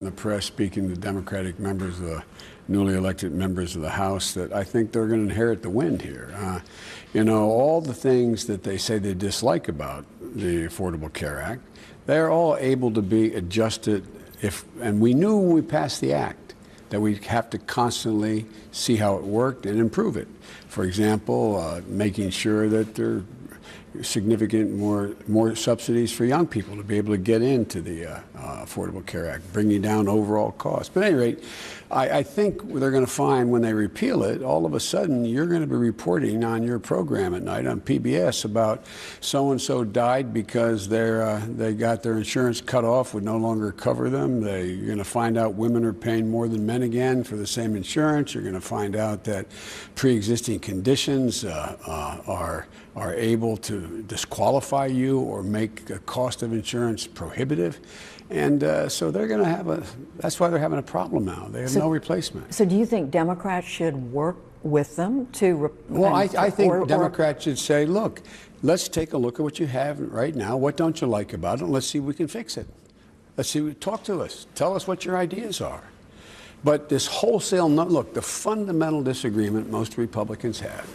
in the press speaking to Democratic members, the newly elected members of the House, that I think they're going to inherit the wind here. All the things that they say they dislike about the Affordable Care Act, they're all able to be adjusted and we knew when we passed the act that we'd have to constantly see how it worked and improve it. For example, making sure that there are significant more subsidies for young people to be able to get into the Affordable Care Act, bringing down overall costs. But at any rate, I think they're going to find when they repeal it, all of a sudden you're going to be reporting on your program at night on PBS about so-and-so died because they got their insurance cut off, would no longer cover them. You're going to find out women are paying more than men again for the same insurance. You're going to find out that pre-existing conditions are able to disqualify you or make the cost of insurance prohibitive. And so they're going to that's why they're having a problem now. They have no replacement. So do you think Democrats should work with them to... Well, I think Democrats should say, look, let's take a look at what you have right now. What don't you like about it? And let's see if we can fix it. Talk to us. Tell us what your ideas are. But this wholesale, look, the fundamental disagreement most Republicans have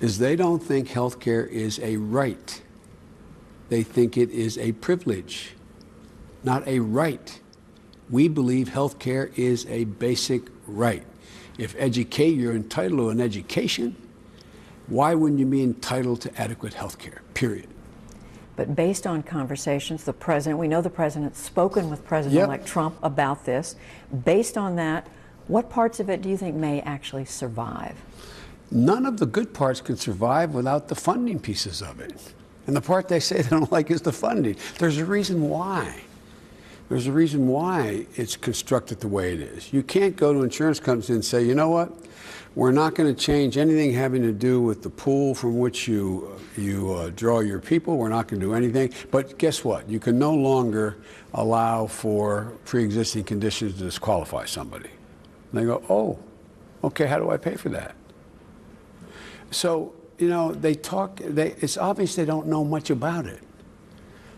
is they don't think health care is a right. They think it is a privilege, not a right. We believe health care is a basic right. If you're entitled to an education, why wouldn't you be entitled to adequate health care, period? But based on conversations, we know the president's spoken with President-elect Trump about this. Based on that, what parts of it do you think may actually survive? None of the good parts can survive without the funding pieces of it. And the part they say they don't like is the funding. There's a reason why. There's a reason why it's constructed the way it is. You can't go to insurance companies and say, you know what, we're not going to change anything having to do with the pool from which you draw your people. We're not going to do anything. But guess what? You can no longer allow for pre-existing conditions to disqualify somebody. And they go, oh, okay, how do I pay for that? So, it's obvious they don't know much about it.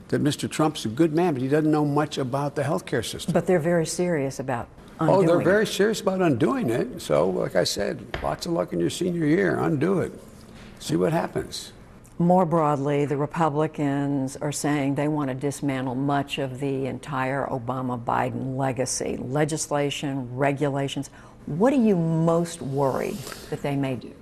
That Mr. Trump's a good man, but he doesn't know much about the healthcare system. But they're very serious about undoing it. Oh, they're very serious about undoing it. So, like I said, lots of luck in your senior year. Undo it. See what happens. More broadly, the Republicans are saying they want to dismantle much of the entire Obama-Biden legacy, legislation, regulations. What are you most worried that they may do?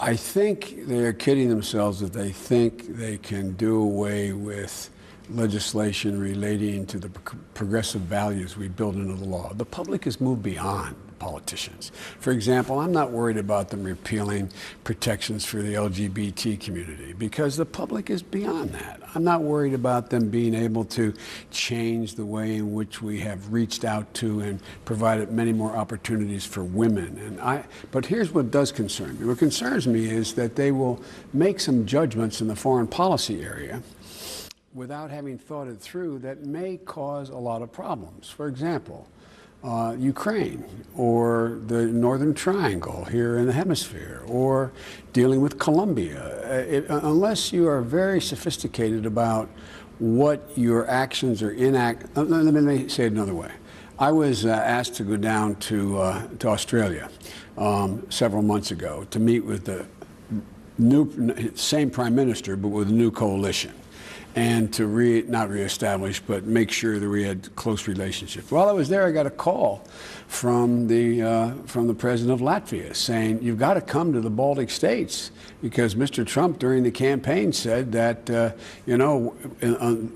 I think they're kidding themselves if they think they can do away with legislation relating to the progressive values we build into the law. The public has moved beyond politicians. For example, I'm not worried about them repealing protections for the LGBT community because the public is beyond that. I'm not worried about them being able to change the way in which we have reached out to and provided many more opportunities for women. But here's what does concern me. What concerns me is that they will make some judgments in the foreign policy area without having thought it through that may cause a lot of problems. For example, Ukraine or the Northern Triangle here in the hemisphere or dealing with Colombia. Unless you are very sophisticated about what your actions are let me say it another way. I was asked to go down to Australia several months ago to meet with the same prime minister but with a new coalition, and to not reestablish, but make sure that we had close relationships. While I was there, I got a call from the president of Latvia saying, you've got to come to the Baltic states because Mr. Trump during the campaign said that,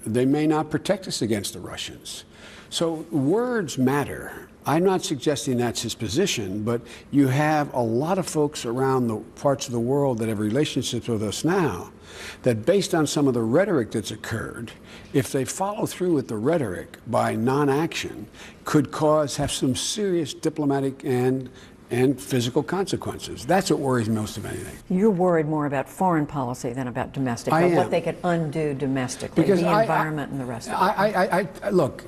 they may not protect us against the Russians. So words matter. I'm not suggesting that's his position, but you have a lot of folks around the parts of the world that have relationships with us now that based on some of the rhetoric that's occurred, if they follow through with the rhetoric by non-action, could have some serious diplomatic and physical consequences. That's what worries me most of anything. You're worried more about foreign policy than about domestic, but what they could undo domestically, because the environment and the rest of it. Look,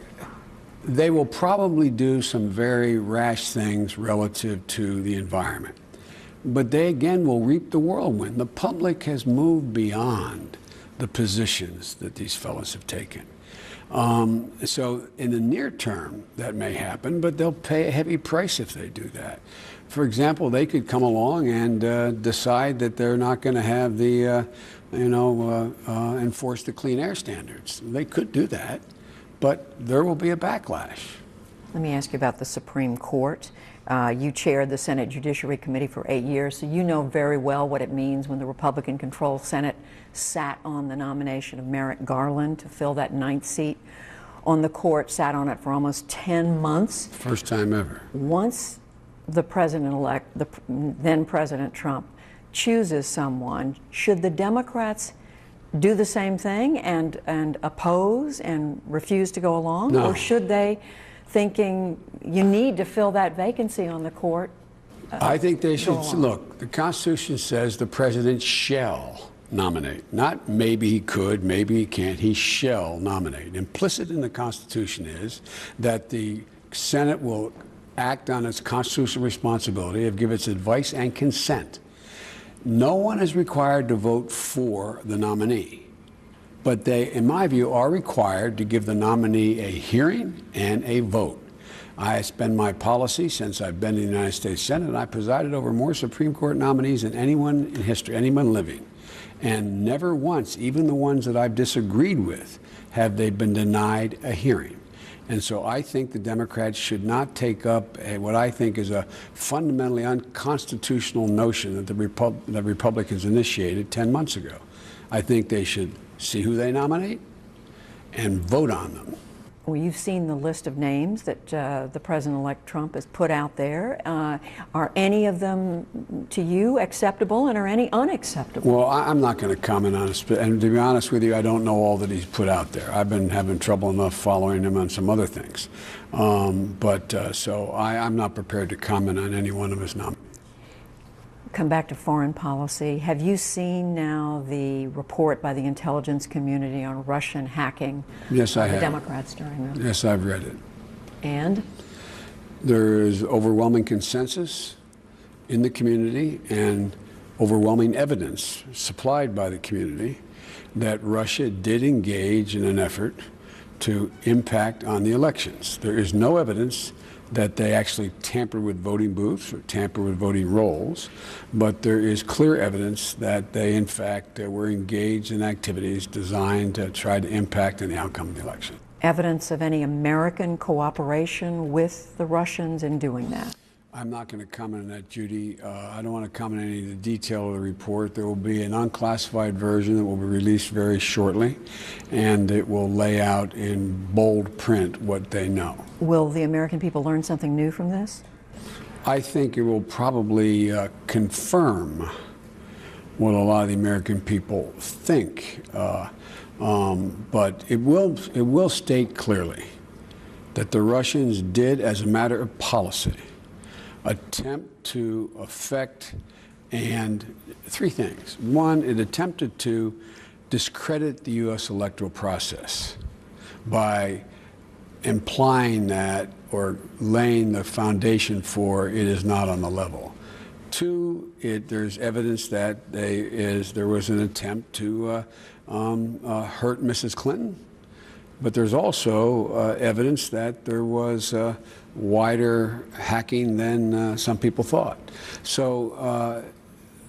they will probably do some very rash things relative to the environment. But they, again, will reap the whirlwind. The public has moved beyond the positions that these fellows have taken. So in the near term, that may happen, but they'll pay a heavy price if they do that. For example, they could come along and decide that they're not going to have the, enforce the clean air standards. They could do that, but there will be a backlash. Let me ask you about the Supreme Court. You chaired the Senate Judiciary Committee for 8 years, so you know very well what it means when the Republican-controlled Senate sat on the nomination of Merrick Garland to fill that 9th seat on the court, sat on it for almost 10 months. First time ever. Once the president-elect, then President Trump, chooses someone, should the Democrats do the same thing and oppose and refuse to go along? No. Or should they, thinking you need to fill that vacancy on the court? I think they should. Look, the Constitution says the president shall nominate. Not maybe he could, maybe he can't. He shall nominate. Implicit in the Constitution is that the Senate will act on its constitutional responsibility of give its advice and consent. No one is required to vote for the nominee, but they, in my view, are required to give the nominee a hearing and a vote. I spend my policy since I've been in the United States Senate. I presided over more Supreme Court nominees than anyone in history, anyone living. And never once, even the ones that I've disagreed with, have they been denied a hearing. And so I think the Democrats should not take up what I think is a fundamentally unconstitutional notion that the Republicans initiated 10 months ago. I think they should see who they nominate and vote on them. Well, you've seen the list of names that the President-elect Trump has put out there. Are any of them, to you, acceptable, and are any unacceptable? Well, I'm not going to comment on it. And to be honest with you, I don't know all that he's put out there. I've been having trouble enough following him on some other things. So I'm not prepared to comment on any one of his nominees. Come back to foreign policy. Have you seen now the report by the intelligence community on Russian hacking? Yes, I have. The Democrats during the... Yes, I've read it. And? There is overwhelming consensus in the community and overwhelming evidence supplied by the community that Russia did engage in an effort to impact on the elections. There is no evidence that they actually tampered with voting booths or tampered with voting rolls, but there is clear evidence that they, in fact, were engaged in activities designed to try to impact on the outcome of the election. Evidence of any American cooperation with the Russians in doing that? I'm not going to comment on that, Judy. I don't want to comment on any of the detail of the report. There will be an unclassified version that will be released very shortly, and it will lay out in bold print what they know. Will the American people learn something new from this? I think it will probably confirm what a lot of the American people think, but it will state clearly that the Russians did, as a matter of policy, attempt to affect and three things. One, it attempted to discredit the U.S. electoral process by implying that or laying the foundation for it is not on the level. Two, there's evidence that there was an attempt to hurt Mrs. Clinton, but there's also evidence that there was wider hacking than some people thought. So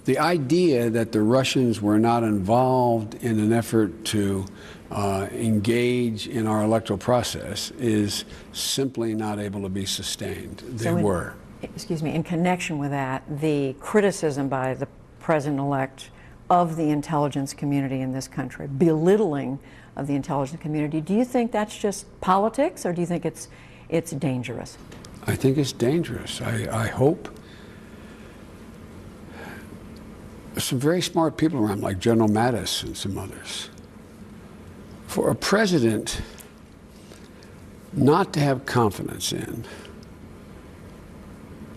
the idea that the Russians were not involved in an effort to engage in our electoral process is simply not able to be sustained. They were. Excuse me, in connection with that, the criticism by the President-elect of the intelligence community in this country, belittling of the intelligence community, do you think that's just politics, or do you think it's dangerous? I think it's dangerous. I hope some very smart people around, like General Mattis and some others. For a president not to have confidence in,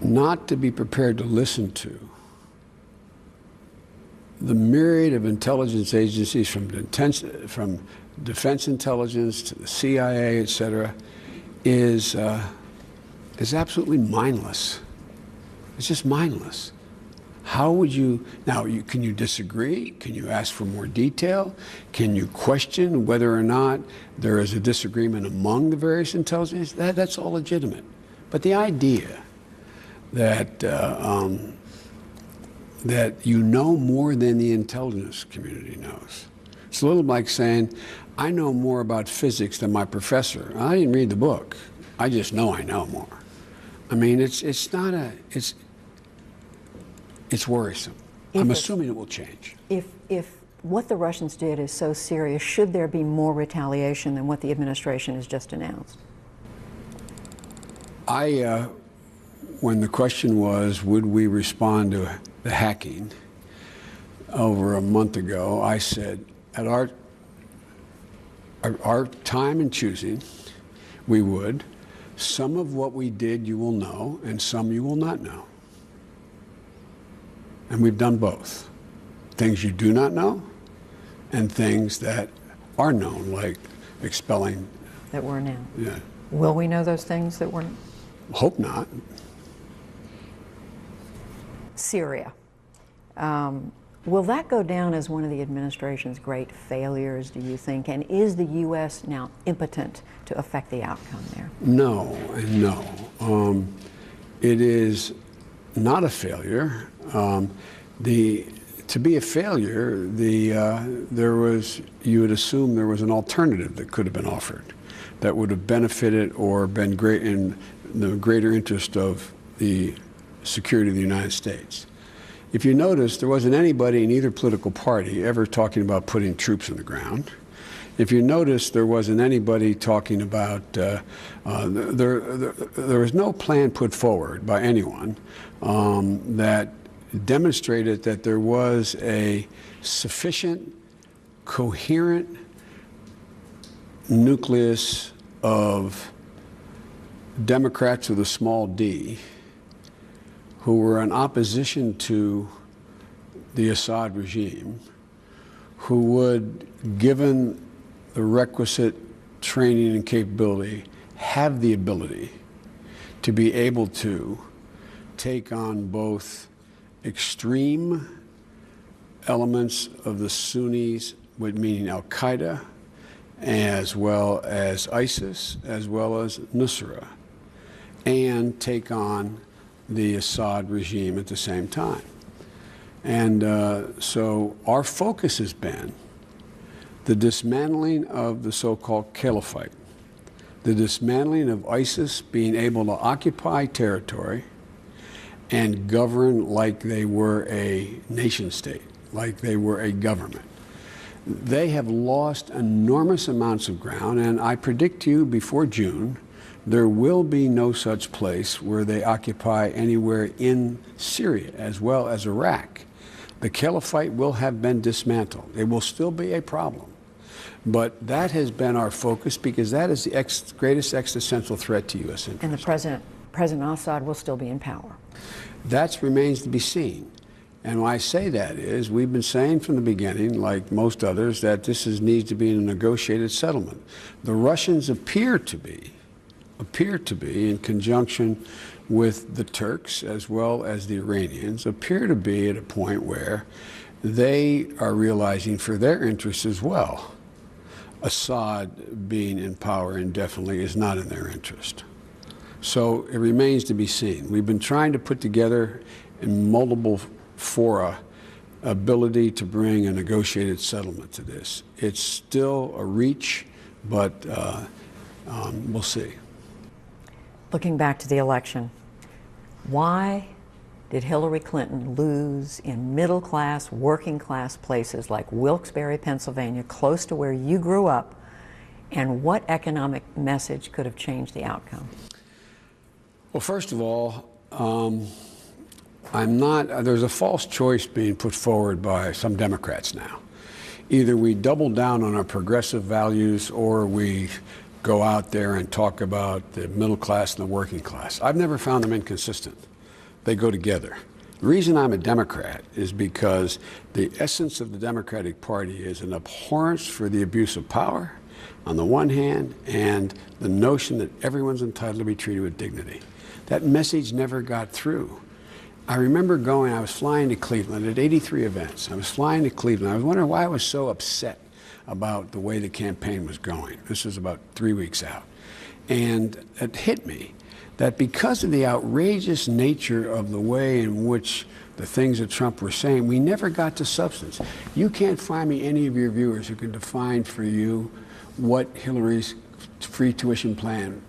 not to be prepared to listen to the myriad of intelligence agencies from defense intelligence to the CIA, et cetera, is absolutely mindless. It's just mindless. How would you, now, can you disagree? Can you ask for more detail? Can you question whether or not there is a disagreement among the various intelligence? That's all legitimate. But the idea that, that you know more than the intelligence community knows. It's a little like saying, I know more about physics than my professor. I didn't read the book. I just know I know more. I mean, it's worrisome. I'm assuming it will change. If what the Russians did is so serious, should there be more retaliation than what the administration has just announced? When the question was, would we respond to the hacking over a month ago, I said, at our time and choosing, we would. Some of what we did you will know, and some you will not know. And we've done both. Things you do not know, and things that are known, like expelling. That were now. Yeah. Will we know those things that were? Hope not. Syria. Will that go down as one of the administration's great failures, do you think? And is the U.S. now impotent to affect the outcome there? No, and no. It is not a failure. To be a failure, you would assume there was an alternative that could have been offered that would have benefited or been great in the greater interest of the security of the United States. If you notice, there wasn't anybody in either political party ever talking about putting troops on the ground. If you notice, there wasn't anybody talking about, there was no plan put forward by anyone that demonstrated that there was a sufficient, coherent nucleus of Democrats with a small d who were in opposition to the Assad regime, who would, given the requisite training and capability, have the ability to be able to take on both extreme elements of the Sunnis, meaning Al-Qaeda, as well as ISIS, as well as Nusra, and take on the Assad regime at the same time. And so our focus has been the dismantling of the so-called caliphate, the dismantling of ISIS being able to occupy territory and govern like they were a nation state, like they were a government. They have lost enormous amounts of ground, and I predict to you before June, there will be no such place where they occupy anywhere in Syria as well as Iraq. The caliphate will have been dismantled. It will still be a problem. But that has been our focus because that is the greatest existential threat to U.S. interests. And the President Assad will still be in power. That remains to be seen. And why I say that is we've been saying from the beginning, like most others, that this needs to be a negotiated settlement. The Russians appear to be in conjunction with the Turks as well as the Iranians, appear to be at a point where they are realizing for their interests as well, Assad being in power indefinitely is not in their interest. So it remains to be seen. We've been trying to put together in multiple fora ability to bring a negotiated settlement to this. It's still a reach, but we'll see. Looking back to the election, why did Hillary Clinton lose in middle-class, working-class places like Wilkes-Barre, Pennsylvania, close to where you grew up, and what economic message could have changed the outcome? Well, first of all, there's a false choice being put forward by some Democrats now. Either we double down on our progressive values or we go out there and talk about the middle class and the working class. I've never found them inconsistent. They go together. The reason I'm a Democrat is because the essence of the Democratic Party is an abhorrence for the abuse of power on the one hand and the notion that everyone's entitled to be treated with dignity. That message never got through. I remember I was flying to Cleveland at 83 events. I was flying to Cleveland. I was wondering why I was so upset about the way the campaign was going. This was about 3 weeks out. And it hit me that because of the outrageous nature of the way in which the things that Trump were saying, we never got to substance. You can't find me any of your viewers who can define for you what Hillary's free tuition plan,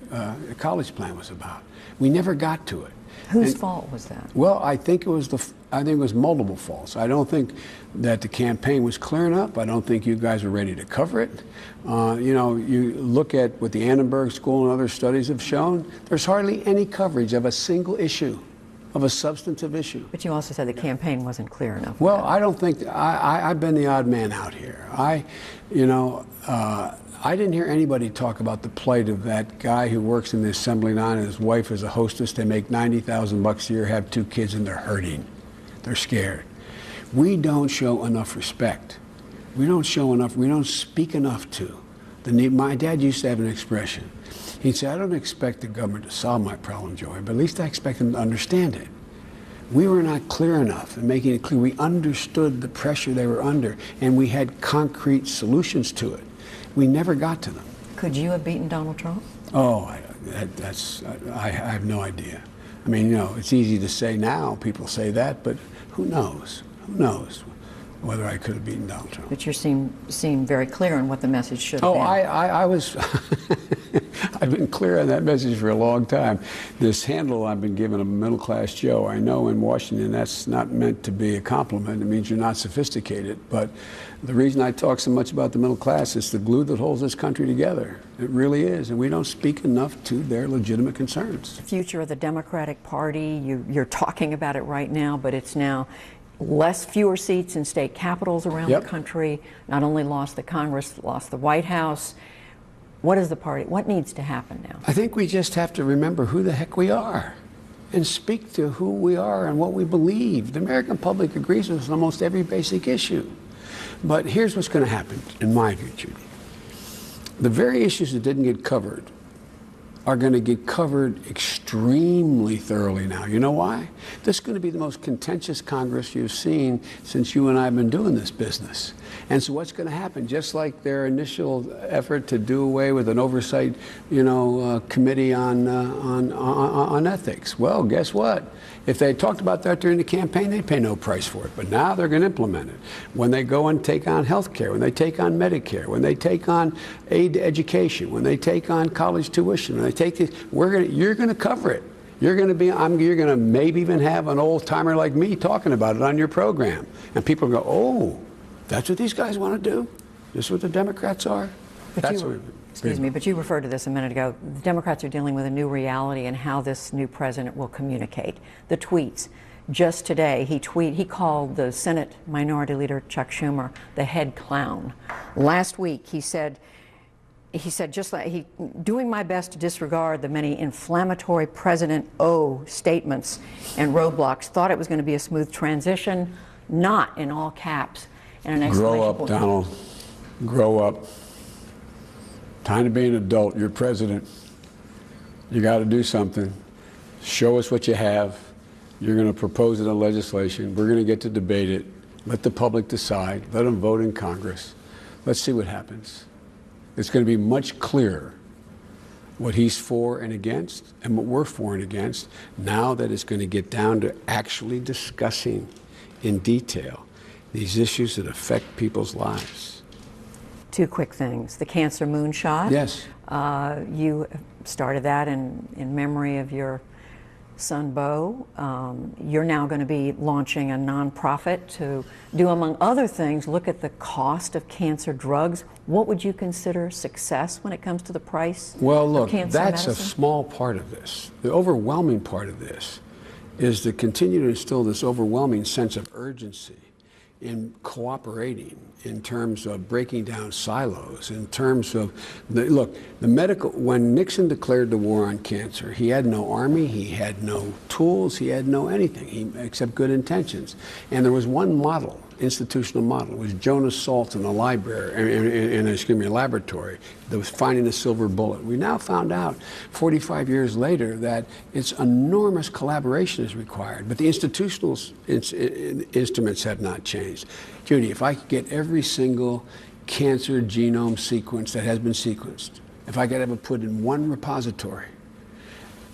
college plan was about. We never got to it. Whose fault was that? Well, I think it was multiple faults. I don't think that the campaign was clear enough. I don't think you guys were ready to cover it. You know, you look at what the Annenberg School and other studies have shown, there's hardly any coverage of a single issue, of a substantive issue. But you also said the campaign wasn't clear enough. Well, I don't think, I've been the odd man out here. I didn't hear anybody talk about the plight of that guy who works in the assembly line and his wife is a hostess. They make $90,000 a year, have 2 kids, and they're hurting. They're scared. We don't show enough respect. We don't speak enough to the need. My dad used to have an expression. He'd say, I don't expect the government to solve my problem, Joey, but at least I expect them to understand it. We were not clear enough in making it clear. We understood the pressure they were under, and we had concrete solutions to it. We never got to them. Could you have beaten Donald Trump? Oh, I have no idea. I mean, you know, it's easy to say now. People say that, but who knows? Who knows whether I could have beaten Donald Trump? But you seem very clear on what the message should have been. I was. I've been clear on that message for a long time. This handle I've been given of middle-class Joe, I know in Washington that's not meant to be a compliment. It means you're not sophisticated. But the reason I talk so much about the middle class is the glue that holds this country together. It really is. And we don't speak enough to their legitimate concerns. The future of the Democratic Party, you're talking about it right now, but it's now fewer seats in state capitals around the country. Not only lost the Congress, lost the White House. What is the party? What needs to happen now? I think we just have to remember who the heck we are and speak to who we are and what we believe. The American public agrees with us on almost every basic issue. But here's what's going to happen, in my view, Judy. The very issues that didn't get covered are going to get covered extremely thoroughly now. You know why? This is going to be the most contentious Congress you've seen since you and I have been doing this business. And so what's going to happen? Just like their initial effort to do away with an oversight, committee on ethics. Well, guess what? If they talked about that during the campaign, they'd pay no price for it. But now they're going to implement it. When they go and take on health care, when they take on Medicare, when they take on aid to education, when they take on college tuition, when they take this, you're going to cover it. You're going to maybe even have an old timer like me talking about it on your program. And people go, oh, that's what these guys want to do? This is what the Democrats are? Excuse me, but you referred to this a minute ago. The Democrats are dealing with a new reality and how this new president will communicate. The tweets. Just today, he called the Senate Minority Leader Chuck Schumer the head clown. Last week, he said just like doing my best to disregard the many inflammatory President O statements and roadblocks. Thought it was going to be a smooth transition, not in all caps. And an exclamation Grow up, point. Donald. Grow up. Time to be an adult. You're president. You got to do something. Show us what you have. You're going to propose it in legislation. We're going to get to debate it. Let the public decide. Let them vote in Congress. Let's see what happens. It's going to be much clearer what he's for and against and what we're for and against now that it's going to get down to actually discussing in detail these issues that affect people's lives. 2 quick things. The cancer moonshot. Yes. You started that in memory of your son, Bo. You're now going to be launching a nonprofit to do, among other things, look at the cost of cancer drugs. What would you consider success when it comes to the price of cancer that's medicine? a small part of this. The overwhelming part of this is to continue to instill this overwhelming sense of urgency in cooperating, in terms of breaking down silos, in terms of when Nixon declared the war on cancer, he had no army, he had no tools, he had no anything except good intentions. And there was one model institutional model. It was Jonas Salk in a library, in a laboratory that was finding the silver bullet. We now found out 45 years later that it's enormous collaboration is required, but the institutional instruments have not changed. Judy, if I could get every single cancer genome sequence that has been sequenced, if I could have it put in one repository,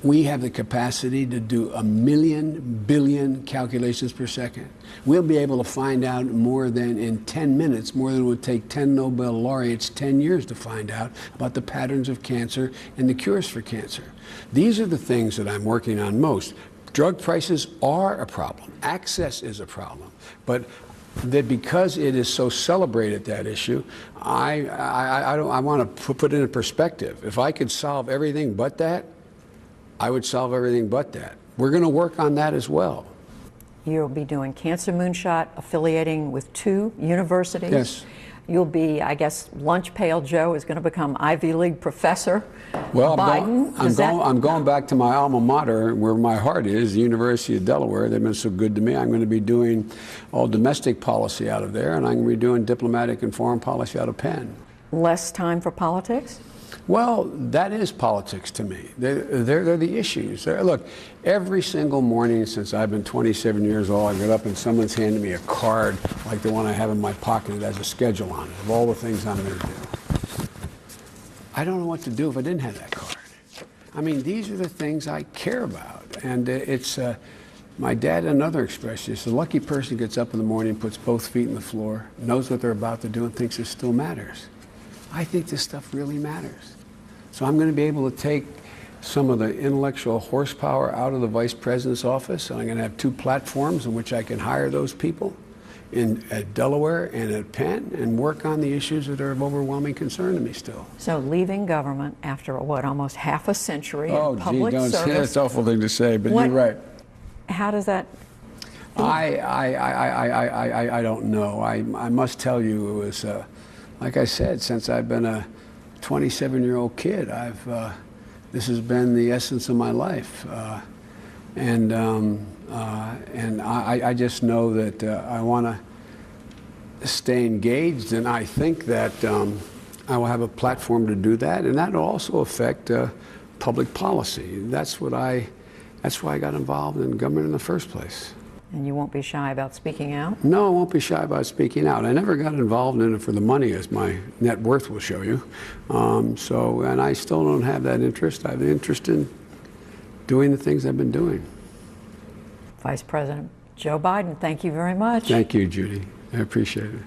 we have the capacity to do 1 billion calculations per second. We'll be able to find out more than in 10 minutes, more than it would take 10 Nobel laureates 10 years to find out about the patterns of cancer and the cures for cancer. These are the things that I'm working on most. Drug prices are a problem. Access is a problem. But that because it is so celebrated, that issue, I want to put it in perspective. If I could solve everything but that, I would solve everything but that. We're going to work on that as well. You'll be doing Cancer Moonshot, affiliating with 2 universities. Yes. You'll be, I guess, Lunch Pail Joe is going to become Ivy League professor. Well, Biden, I'm going back to my alma mater, where my heart is, the University of Delaware. They've been so good to me. I'm going to be doing all domestic policy out of there, and I'm going to be doing diplomatic and foreign policy out of Penn. Less time for politics? Well, that is politics to me. They're the issues. Look, every single morning since I've been 27 years old, I get up and someone's handed me a card like the one I have in my pocket that has a schedule on it of all the things I'm going to do. I don't know what to do if I didn't have that card. I mean, these are the things I care about. And it's, my dad had another expression. He said, the lucky person gets up in the morning, puts both feet in the floor, knows what they're about to do, and thinks it still matters. I think this stuff really matters. So I'm going to be able to take some of the intellectual horsepower out of the vice president's office, and I'm going to have 2 platforms in which I can hire those people at Delaware and at Penn and work on the issues that are of overwhelming concern to me still. So leaving government after, what, almost half a century in public service. That's an awful thing to say, but you're right. How does that feel? I don't know. I must tell you, it was, like I said, since I've been a 27-year-old kid, this has been the essence of my life. And I just know that I want to stay engaged, and I think that I will have a platform to do that, and that will also affect public policy. That's why I got involved in government in the first place. And you won't be shy about speaking out? No, I won't be shy about speaking out. I never got involved in it for the money, as my net worth will show you. And I still don't have that interest. I have the interest in doing the things I've been doing. Vice President Joe Biden, thank you very much. Thank you, Judy. I appreciate it.